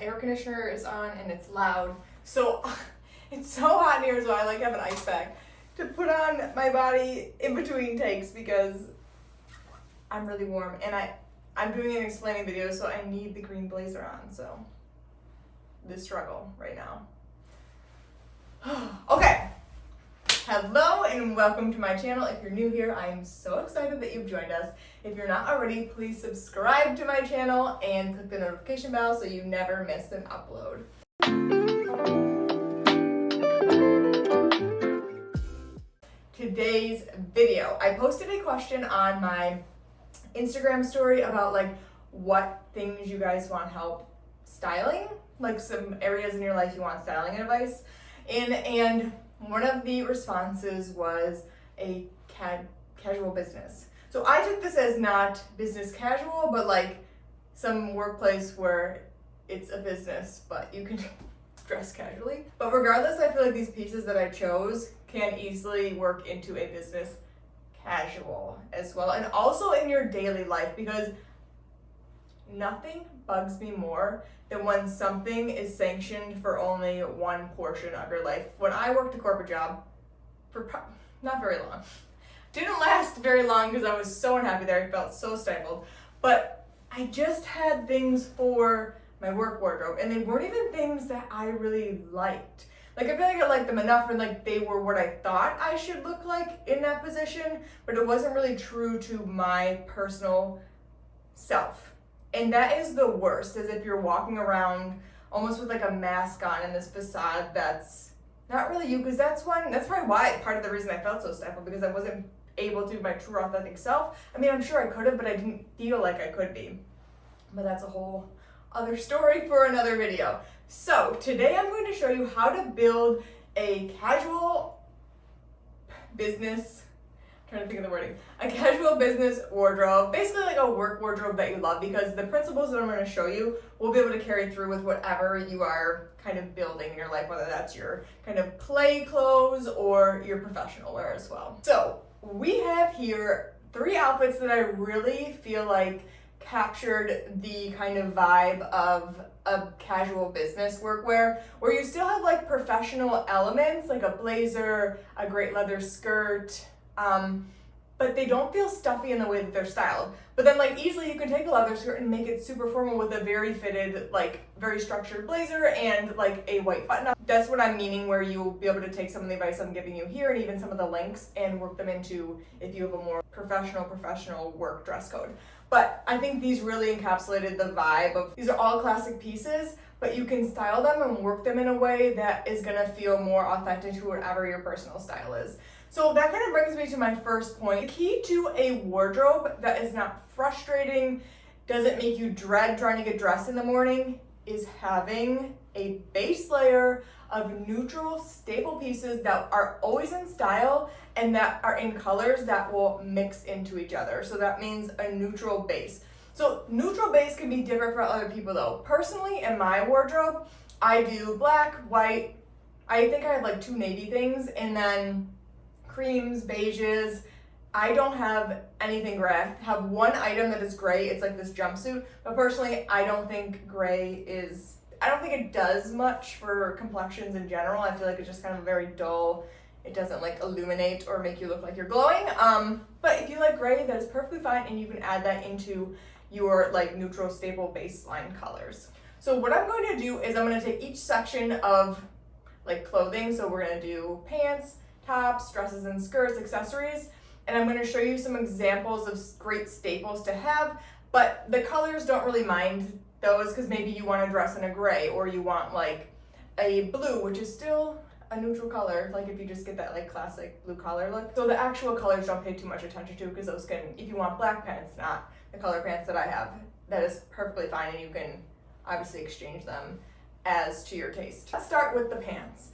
air conditioner is on and it's loud. So it's so hot in here, so I like have an ice pack to put on my body in between takes because I'm really warm and I'm doing an explaining video, so I need the green blazer on, so the struggle right now. Okay. Hello and welcome to my channel. If you're new here, I'm so excited that you've joined us. If you're not already, please subscribe to my channel and click the notification bell so you never miss an upload. Today's video, I posted a question on my Instagram story about like what things you guys want help styling, like some areas in your life you want styling advice in, and one of the responses was a casual business. So I took this as not business casual, but like some workplace where it's a business, but you can dress casually. But regardless, I feel like these pieces that I chose can easily work into a business casual as well, and also in your daily life, because nothing bugs me more than when something is sanctioned for only one portion of your life. When I worked a corporate job for not very long, didn't last very long because I was so unhappy there, I felt so stifled, but I just had things for my work wardrobe and they weren't even things that I really liked. Like I feel like I liked them enough and like they were what I thought I should look like in that position, but it wasn't really true to my personal self. And that is the worst, is if you're walking around almost with like a mask on and this facade that's not really you, because that's probably why part of the reason I felt so stifled, because I wasn't able to be my true authentic self. I mean, I'm sure I could have, but I didn't feel like I could be. But that's a whole other story for another video. So today I'm going to show you how to build a casual business, trying to think of the wording, a casual business wardrobe, basically like a work wardrobe that you love, because the principles that I'm going to show you will be able to carry through with whatever you are kind of building in your life, whether that's your kind of play clothes or your professional wear as well. So we have here 3 outfits that I really feel like captured the kind of vibe of a casual business workwear, where you still have like professional elements like a blazer, a great leather skirt, but they don't feel stuffy in the way that they're styled. But then like easily you can take a leather skirt and make it super formal with a very fitted, like very structured blazer and like a white button up. That's what I'm meaning, where you'll be able to take some of the advice I'm giving you here and even some of the links and work them into if you have a more professional work dress code. But I think these really encapsulated the vibe of, these are all classic pieces, but you can style them and work them in a way that is gonna feel more authentic to whatever your personal style is. So that kind of brings me to my first point. The key to a wardrobe that is not frustrating, doesn't make you dread trying to get dressed in the morning, is having a base layer of neutral, staple pieces that are always in style and that are in colors that will mix into each other. So that means a neutral base. So neutral base can be different for other people though. Personally, in my wardrobe, I do black, white, I think I have like 2 navy things, and then creams, beiges. I don't have anything gray. I have one item that is gray. It's like this jumpsuit, but personally, I don't think gray is, I don't think it does much for complexions in general. I feel like it's just kind of very dull. It doesn't like illuminate or make you look like you're glowing. But if you like gray, that is perfectly fine, and you can add that into your like neutral staple baseline colors. So what I'm going to do is I'm going to take each section of like clothing. So we're going to do pants, tops, dresses and skirts, accessories, and I'm going to show you some examples of great staples to have, but the colors don't really mind those, because maybe you want to dress in a gray, or you want like a blue, which is still a neutral color, like if you just get that like classic blue collar look. So the actual colors don't pay too much attention to, because those can, if you want black pants, not the color pants that I have, that is perfectly fine, and you can obviously exchange them as to your taste. Let's start with the pants.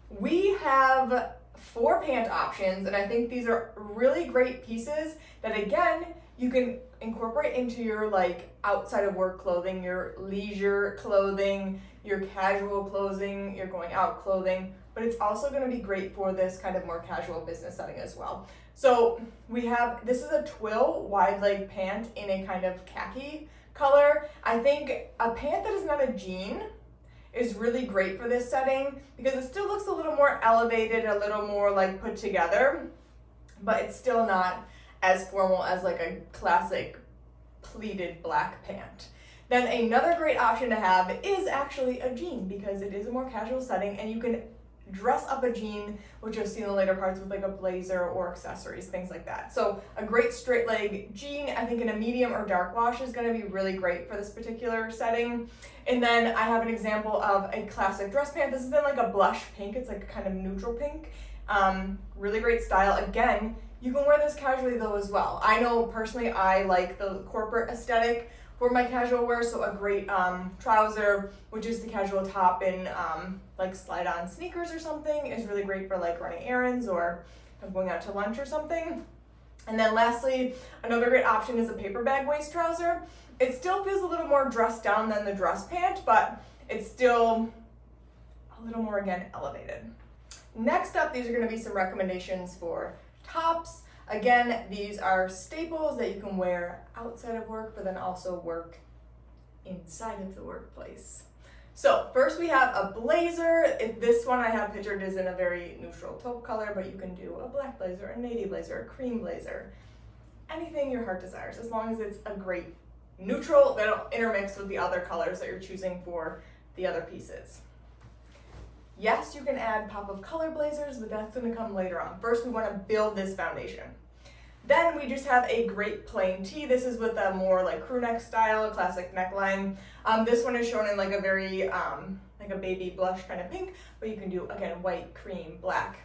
We have 4 pant options, and I think these are really great pieces that again you can incorporate into your like outside of work clothing, your leisure clothing, your casual clothing, your going out clothing, but it's also going to be great for this kind of more casual business setting as well. So we have, this is a twill wide leg pant in a kind of khaki color. I think a pant that is not a jean is really great for this setting because it still looks a little more elevated, a little more like put together, but it's still not as formal as like a classic pleated black pant. Then another great option to have is actually a jean because it is a more casual setting and you can dress up a jean, which you'll see in the later parts with like a blazer or accessories, things like that. So a great straight leg jean, I think in a medium or dark wash is gonna be really great for this particular setting. And then I have an example of a classic dress pant. This is in like a blush pink, it's like a kind of neutral pink. Really great style. Again, you can wear this casually though as well. I know personally I like the corporate aesthetic for my casual wear, so a great trouser, which is the casual top in like slide on sneakers or something, is really great for like running errands or going out to lunch or something. And then lastly, another great option is a paper bag waist trouser. It still feels a little more dressed down than the dress pant, but it's still a little more, again, elevated. Next up, these are gonna be some recommendations for tops. Again, these are staples that you can wear outside of work, but then also work inside of the workplace. So first we have a blazer. This one I have pictured is in a very neutral taupe color, but you can do a black blazer, a navy blazer, a cream blazer, anything your heart desires, as long as it's a great neutral that'll intermix with the other colors that you're choosing for the other pieces. Yes, you can add pop of color blazers, but that's gonna come later on. First, we wanna build this foundation. Then we just have a great plain tee. This is with a more like crew neck style, a classic neckline. This one is shown in like a very, like a baby blush kind of pink, but you can do, again, white, cream, black,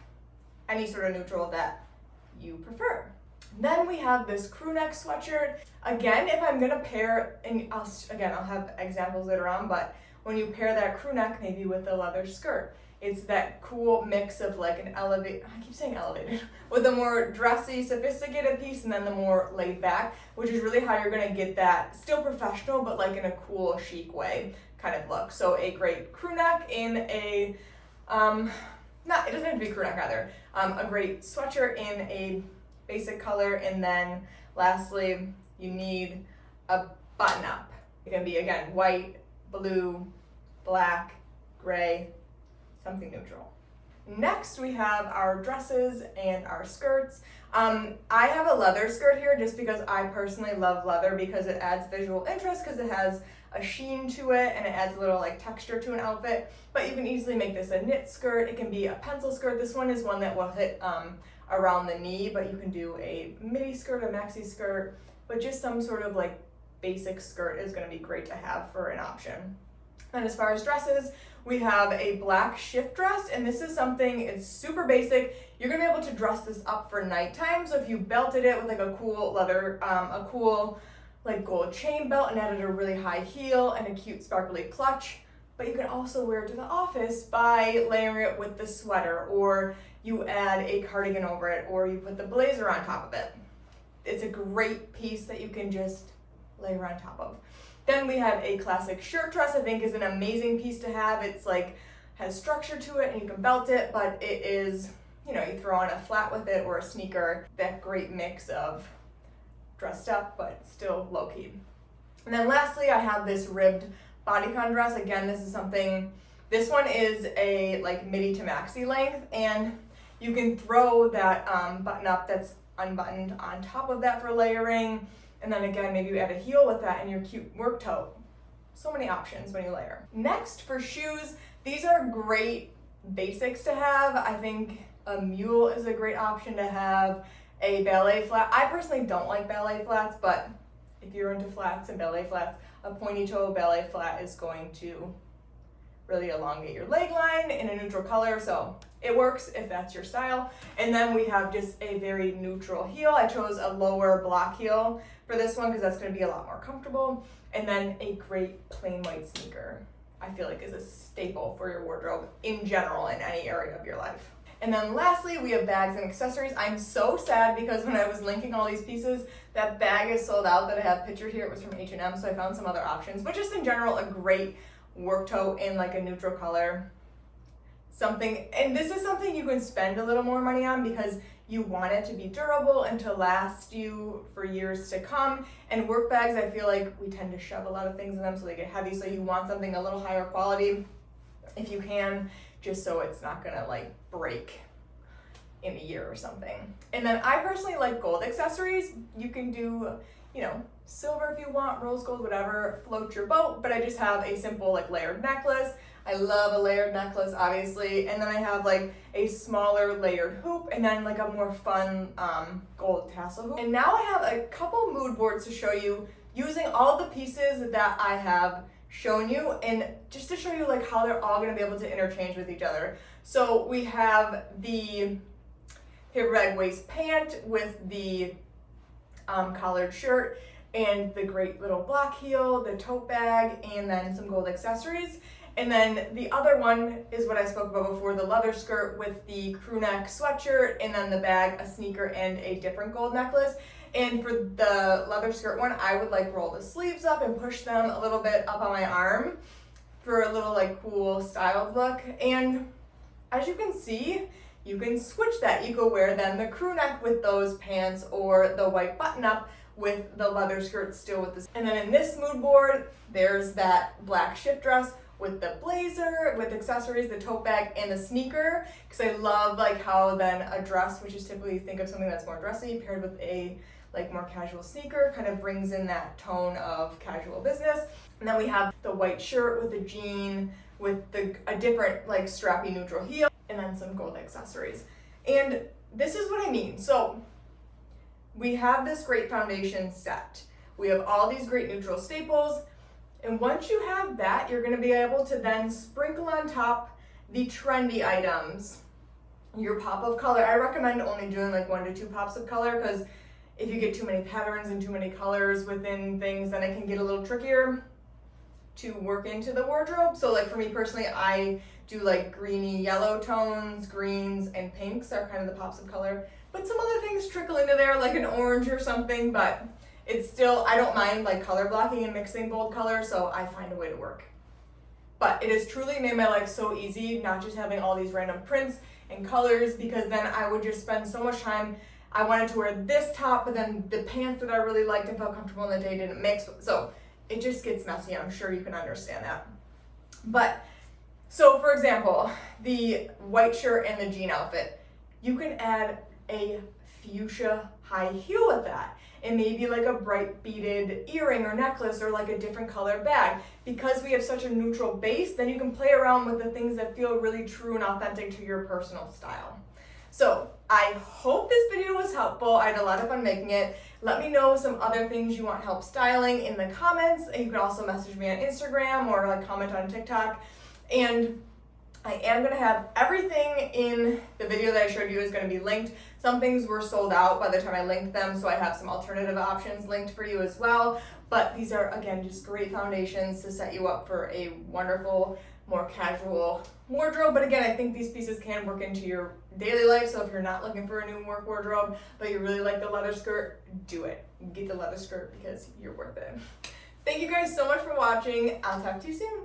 any sort of neutral that you prefer. Then we have this crew neck sweatshirt. Again, if I'm gonna pair, and I'll have examples later on, but when you pair that crew neck maybe with a leather skirt, it's that cool mix of like an elevated, I keep saying elevated, with a more dressy, sophisticated piece and then the more laid back, which is really how you're gonna get that still professional, but like in a cool, chic way kind of look. So a great crew neck in a, it doesn't have to be crew neck either, a great sweatshirt in a basic color, and then lastly, you need a button up. It can be, again, white, blue, black, gray, something neutral. Next, we have our dresses and our skirts. I have a leather skirt here just because I personally love leather because it adds visual interest because it has a sheen to it and it adds a little like texture to an outfit. But you can easily make this a knit skirt. It can be a pencil skirt. This one is one that will hit around the knee, but you can do a midi skirt, a maxi skirt, but just some sort of like basic skirt is going to be great to have for an option. And as far as dresses, we have a black shift dress, and this is something, it's super basic. You're gonna be able to dress this up for nighttime. So if you belted it with like a cool leather, a cool like gold chain belt and added a really high heel and a cute sparkly clutch, but you can also wear it to the office by layering it with the sweater, or you add a cardigan over it, or you put the blazer on top of it. It's a great piece that you can just layer on top of. Then we have a classic shirt dress. I think is an amazing piece to have. It's like, has structure to it and you can belt it, but it is, you know, you throw on a flat with it or a sneaker, that great mix of dressed up, but still low key. And then lastly, I have this ribbed bodycon dress. Again, this is something, this one is a like midi to maxi length, and you can throw that button up that's unbuttoned on top of that for layering. And then again, maybe you add a heel with that and your cute work tote. So many options when you layer. Next, for shoes, these are great basics to have. I think a mule is a great option to have, a ballet flat. I personally don't like ballet flats, but if you're into flats and ballet flats, a pointy toe ballet flat is going to really elongate your leg line in a neutral color, so it works if that's your style. And then we have just a very neutral heel. I chose a lower block heel for this one because that's going to be a lot more comfortable. And then a great plain white sneaker, I feel like is a staple for your wardrobe in general in any area of your life. And then lastly, we have bags and accessories. I'm so sad because when I was linking all these pieces, that bag is sold out that I have pictured here. It was from H&M, so I found some other options. But just in general, a great work tote in like a neutral color. Something, and this is something you can spend a little more money on because you want it to be durable and to last you for years to come. And work bags, I feel like we tend to shove a lot of things in them so they get heavy, so you want something a little higher quality. if you can, just so it's not gonna like break in a year or something. And then I personally like gold accessories. You can do, you know, silver if you want, rose gold, whatever, float your boat, but I just have a simple like layered necklace. I love a layered necklace, obviously, and then I have like a smaller layered hoop and then like a more fun gold tassel hoop. And now I have a couple mood boards to show you using all the pieces that I have shown you, and just to show you like how they're all gonna be able to interchange with each other. So we have the hip rag waist pant with the collared shirt and the great little block heel, the tote bag, and then some gold accessories. And then the other one is what I spoke about before, the leather skirt with the crew neck sweatshirt, and then the bag, a sneaker, and a different gold necklace. And for the leather skirt one, I would like roll the sleeves up and push them a little bit up on my arm for a little like cool styled look. And as you can see, you can switch that. You could wear then the crew neck with those pants or the white button up with the leather skirt still with this. And then in this mood board, there's that black shift dress with the blazer, with accessories, the tote bag, and the sneaker, because I love like how then a dress, which is typically think of something that's more dressy, paired with a like more casual sneaker, kind of brings in that tone of casual business. And then we have the white shirt with the jean, with a different like strappy neutral heel, and then some gold accessories. And this is what I mean. So we have this great foundation set. We have all these great neutral staples. And once you have that, you're gonna be able to then sprinkle on top the trendy items, your pop of color. I recommend only doing like 1 to 2 pops of color, because if you get too many patterns and too many colors within things, then it can get a little trickier to work into the wardrobe. So like for me personally, I do like greeny yellow tones, greens, and pinks are kind of the pops of color. But some other things trickle into there, like an orange or something, but it's still, I don't mind like color blocking and mixing bold colors, so I find a way to work. But it has truly made my life so easy, not just having all these random prints and colors, because then I would just spend so much time. I wanted to wear this top, but then the pants that I really liked and felt comfortable in the day didn't mix. So it just gets messy. I'm sure you can understand that. But so for example, the white shirt and the jean outfit, you can add a fuchsia high heel with that, and maybe like a bright beaded earring or necklace or like a different color bag. Because we have such a neutral base, then you can play around with the things that feel really true and authentic to your personal style. So I hope this video was helpful. I had a lot of fun making it. Let me know some other things you want help styling in the comments. And you can also message me on Instagram or like comment on TikTok. And I am gonna have everything in the video that I showed you is gonna be linked. Some things were sold out by the time I linked them, so I have some alternative options linked for you as well. But these are, again, just great foundations to set you up for a wonderful, more casual wardrobe. But again, I think these pieces can work into your daily life, so if you're not looking for a new work wardrobe, but you really like the leather skirt, do it. Get the leather skirt because you're worth it. Thank you guys so much for watching. I'll talk to you soon.